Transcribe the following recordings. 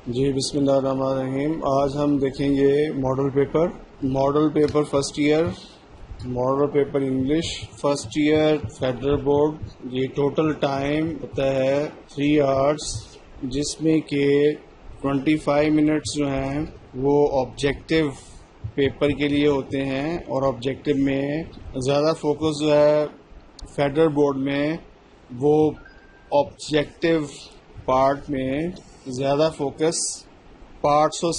جی بسم اللہ الرحمن الرحیم. آج ہم دیکھیں گے model paper first year, model paper English first year federal board. یہ ٹوٹل ٹائم ہوتا ہے 3 آورس، جس میں کہ 25 منٹس جو ہیں وہ آبجیکٹیو پیپر کے لیے ہوتے ہیں، اور آبجیکٹیو میں زیادہ فوکس جو ہے فیڈرل بورڈ میں وہ آبجیکٹیو پارٹ میں زیادہ فوکس پارٹس آف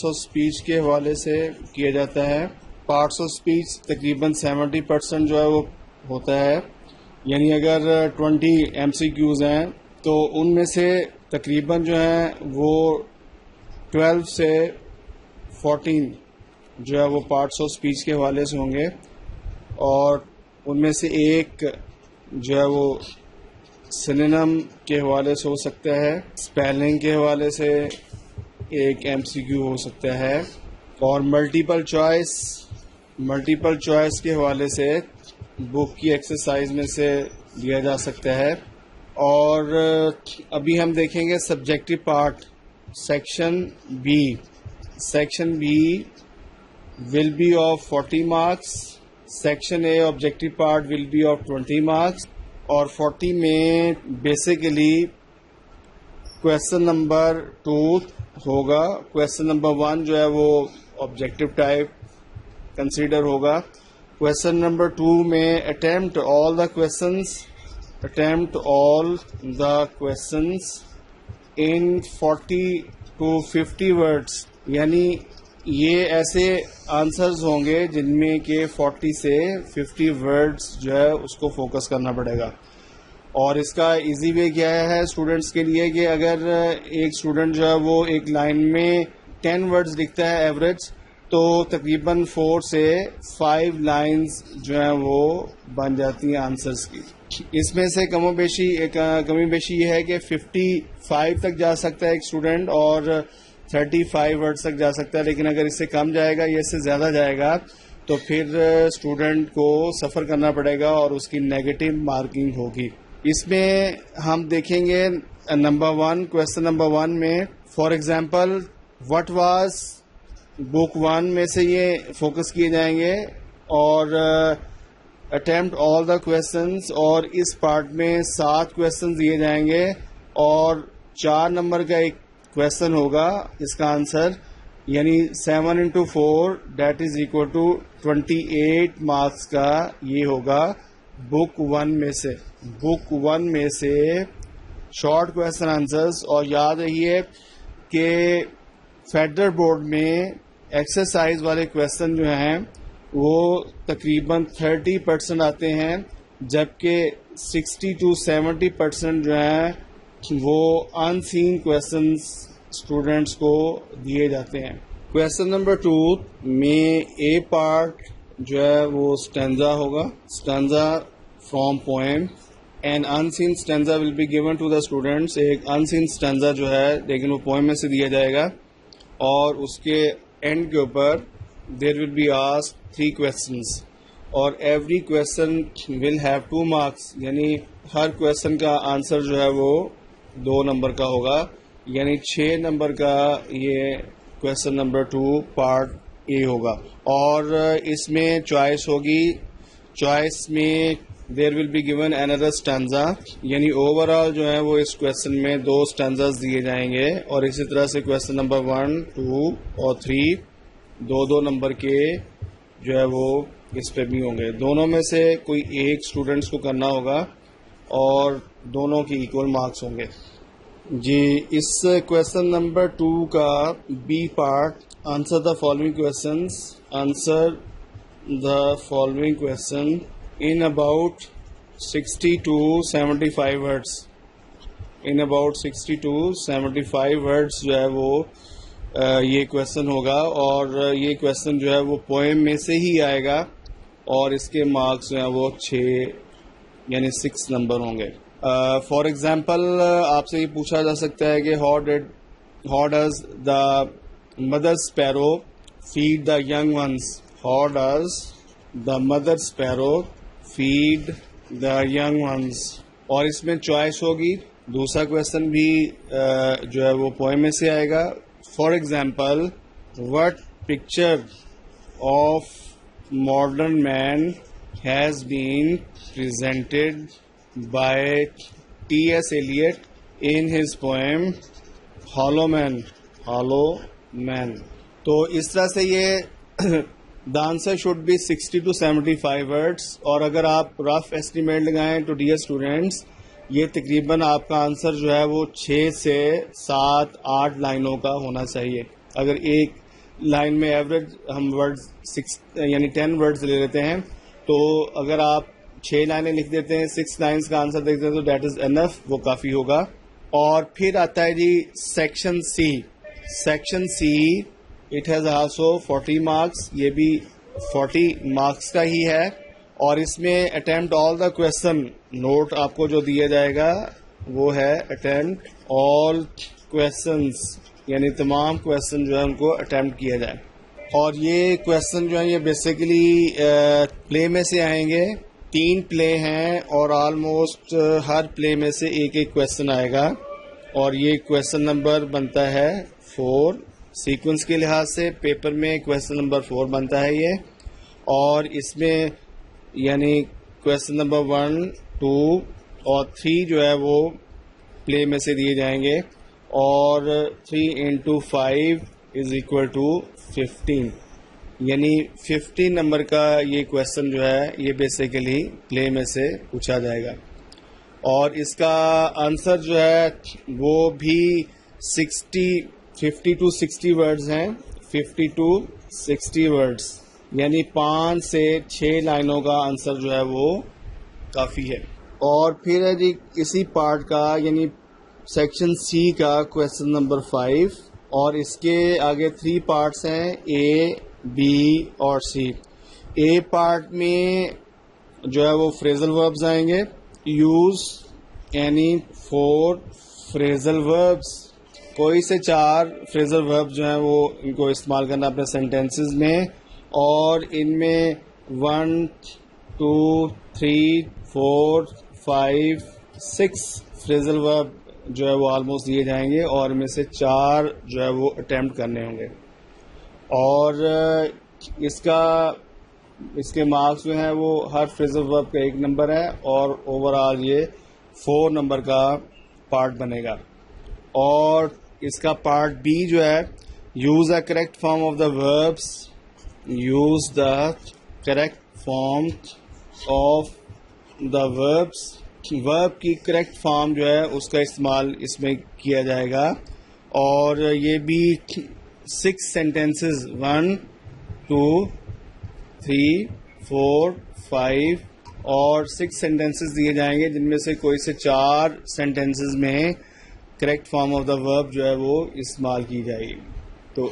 اسپیچ کے حوالے سے کیا جاتا ہے. پارٹس آف اسپیچ تقریباً 70% جو ہے وہ ہوتا ہے. یعنی اگر 20 MCQs ہیں تو ان میں سے تقریباً جو ہیں وہ 12 سے 14 جو ہے وہ پارٹس آف اسپیچ کے حوالے سے ہوں گے، اور ان میں سے ایک جو ہے وہ سنونیم کے حوالے سے ہو سکتا ہے، اسپیلنگ کے حوالے سے ایک MCQ ہو سکتا ہے، اور ملٹیپل چوائس کے حوالے سے بک کی ایکسرسائز میں سے دیا جا سکتا ہے. اور ابھی ہم دیکھیں گے subjective part. Section B will be of 40 marks. Section A objective part will be of 20 marks, اور 40 میں بیسیکلی کویشچن نمبر 2 ہوگا. کویشچن نمبر 1 جو ہے وہ آبجیکٹو ٹائپ کنسیڈر ہوگا. کویشچن نمبر 2 میں attempt all the questions in 40 to 50 words. یعنی یہ ایسے آنسرز ہوں گے جن میں کہ 40 سے 50 ورڈز جو ہے اس کو فوکس کرنا پڑے گا. اور اس کا ایزی وے کیا ہے اسٹوڈنٹس کے لیے کہ اگر ایک اسٹوڈنٹ جو ہے وہ ایک لائن میں 10 ورڈز لکھتا ہے ایوریج، تو تقریباً 4 سے 5 لائنز جو ہیں وہ بن جاتی ہیں آنسرز کی. اس میں سے کمی بیشی یہ ہے کہ 55 تک جا سکتا ہے ایک اسٹوڈنٹ، اور 35 ورڈز تک جا سکتا ہے. لیکن اگر اس سے کم جائے گا یا اس سے زیادہ جائے گا تو پھر اسٹوڈنٹ کو سفر کرنا پڑے گا اور اس کی نیگیٹو مارکنگ ہوگی. اس میں ہم دیکھیں گے کویشچن نمبر 1 میں فار ایگزامپل وٹ واز بک 1 میں سے یہ فوکس کیے جائیں گے، اور اٹیمپٹ آل دا کویشچنز، اور اس پارٹ میں 7 کویشچنز دیے جائیں گے، اور 4 نمبر کا ایک کویشچن ہوگا اس کا آنسر. یعنی 7 into 4 that is equal to 28 marks کا یہ ہوگا بک 1 میں سے شارٹ کویشچن آنسرز. اور یاد رہیے کہ فیڈرل بورڈ میں ایکسرسائز والے کویشچن جو ہیں وہ تقریباً 30% آتے ہیں، جبکہ 60 to 70% جو ہیں وہ ان سین کویشچنز اسٹوڈینٹس کو دیے جاتے ہیں. کویشچن نمبر 2 میں اے پارٹ جو ہے وہ اسٹینزا ہوگا. Stanza from poem. An unseen stanza will be given to the students. ایک ان سین اسٹینزا جو ہے لیکن وہ پوئم میں سے دیا جائے گا، اور اس کے اینڈ کے اوپر دیر ول بی آسکڈ 3 questions، اور every question will have 2 marks. یعنی ہر کویشچن کا آنسر جو ہے وہ 2 نمبر کا ہوگا. یعنی 6 نمبر کا یہ کویشچن نمبر 2 پارٹ اے ہوگا. اور اس میں چوائس ہوگی. چوائس میں there will be given another stanza. یعنی اوور آل جو ہے وہ اس کویشچن میں 2 stanzas دیے جائیں گے، اور اسی طرح سے کویشچن نمبر 1 2 اور 3 2 نمبر کے جو ہے وہ اس پہ بھی ہوں گے. دونوں میں سے کوئی ایک اسٹوڈنٹس کو کرنا ہوگا، اور دونوں کی ایکول مارکس ہوں گے. جی اس کویشچن نمبر 2 کا B part, answer the following question in about 60 to 75 words. In about 60 to 75 words جو ہے وہ یہ کویشچن ہوگا، اور یہ کویشچن جو ہے وہ پوئم میں سے ہی آئے گا، اور اس کے مارکس جو ہیں وہ 6 یعنی 6 نمبر ہوں گے. فار ایگزامپل آپ سے یہ پوچھا جا سکتا ہے کہ how does the mother sparrow feed the young ones. How does the mother sparrow feed the young ones. اور اس میں چوائس ہوگی دوسرا کویشچن بھی جو ہے وہ پوئم میں سے آئے گا. For example, what picture of modern man has been presented by T S Eliot in his poem Hollow Men. Hollow Men. تو اس طرح سے یہ the answer should be 60 to 75 words. اور اگر آپ رف ایسٹیمیٹ لگائیں تو ڈیئر اسٹوڈینٹس یہ تقریباً آپ کا آنسر جو ہے وہ 6 سے 7-8 لائنوں کا ہونا چاہیے. اگر ایک لائن میں ایوریج ہم ورڈ یعنی 10 ورڈز لے لیتے ہیں تو اگر آپ 6 لائنیں لکھ دیتے ہیں 6 لائنز کا آنسر دیکھتے ہیں تو دیٹ از انف, وہ کافی ہوگا. اور پھر آتا ہے جی section C. Section C it has also 40 marks. یہ بھی 40 مارکس کا ہی ہے اور اس میں attempt all the question note آپ کو جو دیا جائے گا وہ ہے اٹیمپٹ آل کویشچنس, یعنی تمام کویشچن جو ہے ان کو اٹیمپٹ کیا جائے. اور یہ کویشچن جو ہیں یہ بیسیکلی پلے میں سے آئیں گے. 3 پلے ہیں اور آلموسٹ ہر پلے میں سے ایک ایک کویشچن آئے گا اور یہ کویشچن نمبر بنتا ہے 4. سیکوینس کے لحاظ سے پیپر میں کویشچن نمبر 4 بنتا ہے یہ, اور اس میں یعنی کویشچن نمبر 1, 2 اور 3 جو ہے وہ پلے میں سے دیے جائیں گے اور 3 into 5 is equal to 15, یعنی 15 نمبر کا یہ کویشچن جو ہے یہ بیسیکلی پلے میں سے پوچھا جائے گا. اور اس کا آنسر جو ہے وہ بھی 50 to 60 ورڈز ہیں. 50 to 60 ورڈز یعنی 5 سے 6 لائنوں کا آنسر جو ہے وہ کافی ہے. اور پھر ہے جی اسی پارٹ کا یعنی سیکشن سی کا کویشچن نمبر 5 اور اس کے آگے 3 پارٹس ہیں اے, بی اور سی. اے پارٹ میں جو ہے وہ فریزل وربز آئیں گے. یوز اینی 4 فریزل وربز, کوئی سے 4 فریزل ورب جو ہیں وہ ان کو استعمال کرنا اپنے سینٹینسز میں, اور ان میں 1, 2, 3, 4, 5, 6 فریزل ورب جو ہے وہ آلموسٹ دیے جائیں گے اور ان میں سے 4 جو ہے وہ اٹیمپٹ کرنے ہوں گے. اور اس کے مارکس جو ہیں وہ ہر فریزل ورب کا 1 نمبر ہے اور اوور آل یہ 4 نمبر کا پارٹ بنے گا. اور اس کا پارٹ بی جو ہے use the correct form of the verbs. Use the correct form of the verbs. ورب کی کریکٹ فارم جو ہے اس کا استعمال اس میں کیا جائے گا. اور یہ بھی 6 سینٹینسز 1, 2, 3, 4, 5 اور 6 سینٹینسز دیے جائیں گے جن میں سے کوئی سے 4 سینٹینسز میں کریکٹ فارم آف دا ورب جو ہے وہ استعمال کی جائے گی. تو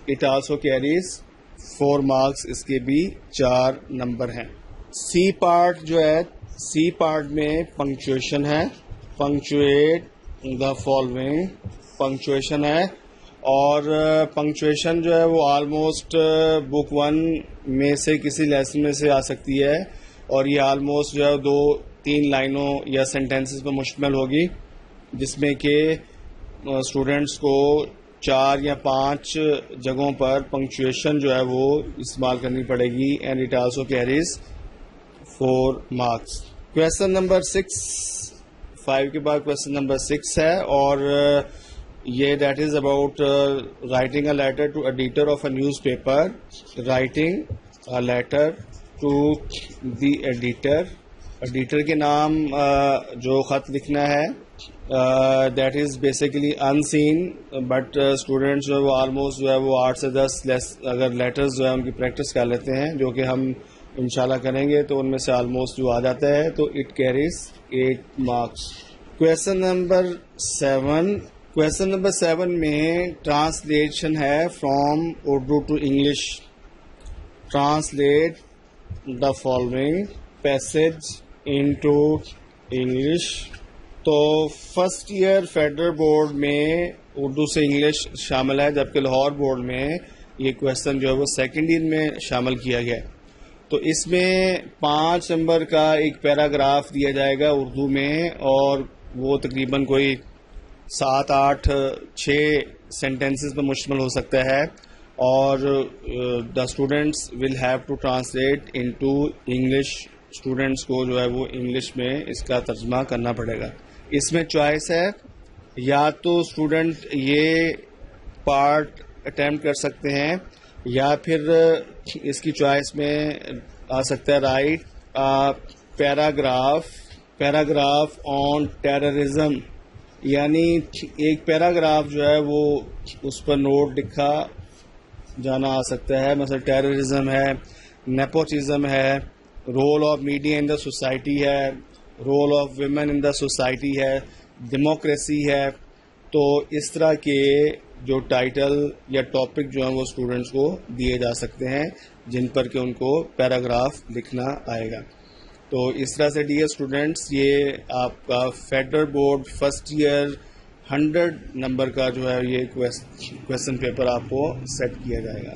اٹ آلسو کیریز 4 مارکس, اس کے بھی 4 نمبر ہیں. سی پارٹ جو ہے سی پارٹ میں پنکچویشن ہے. پنکچویٹ دا فالوئنگ پنکچویشن ہے اور پنکچویشن جو ہے وہ آلموسٹ بک 1 میں سے کسی لیسن میں سے آ سکتی ہے اور یہ آلموسٹ جو ہے 2-3 لائنوں یا سینٹینسز پر مشتمل ہوگی جس میں کہ اسٹوڈینٹس کو 4 یا 5 جگہوں پر پنکچویشن جو ہے وہ استعمال کرنی پڑے گی. And it also carries 4 marks. Question number 6 5 کے بعد کویشچن نمبر 6 ہے اور یہ that is about writing a letter to editor of a newspaper. Writing a letter to the editor. Editor کے نام جو خط لکھنا ہے that is basically unseen, but students جو ہے وہ آلموسٹ جو ہے وہ 8 سے 10 اگر لیٹرز جو ہے ان کی پریکٹس کر لیتے ہیں جو کہ ہم انشاءاللہ کریں گے تو ان میں سے آلموسٹ جو آ جاتا ہے تو it carries 8 marks. Question number 7. Question number 7 میں ٹرانسلیشن ہے from Urdu to English. Translate the following passage into English. تو فرسٹ ایئر فیڈرل بورڈ میں اردو سے انگلش شامل ہے جبکہ لاہور بورڈ میں یہ کویشچن جو ہے وہ سیکنڈ ایئر میں شامل کیا گیا. تو اس میں 5 نمبر کا ایک پیراگراف دیا جائے گا اردو میں اور وہ تقریباً کوئی 7 8 6 سینٹینسز پر مشتمل ہو سکتا ہے, اور the students will have to translate into English. Students کو جو ہے وہ انگلش میں اس کا ترجمہ کرنا پڑے گا. اس میں چوائس ہے, یا تو اسٹوڈنٹ یہ پارٹ اٹیمپٹ کر سکتے ہیں, یا پھر اس کی چوائس میں آ سکتا ہے رائٹ پیراگراف آن ٹیررزم, یعنی ایک پیراگراف جو ہے وہ اس پر نوٹ لکھا جانا آ سکتا ہے. مثلا ٹیررزم ہے, نیپوٹزم ہے, role of media in the society ہے, role of women in the society ہے, ڈیموکریسی ہے. تو اس طرح کے جو ٹائٹل یا ٹاپک جو ہیں وہ اسٹوڈنٹس کو دیے جا سکتے ہیں, جن پر کہ ان کو پیراگراف لکھنا آئے گا. تو اس طرح سے ڈیئر اسٹوڈنٹس, یہ آپ کا فیڈرل بورڈ فرسٹ ایئر 100 نمبر کا جو ہے یہ کویسچن پیپر آپ کو سیٹ کیا جائے گا.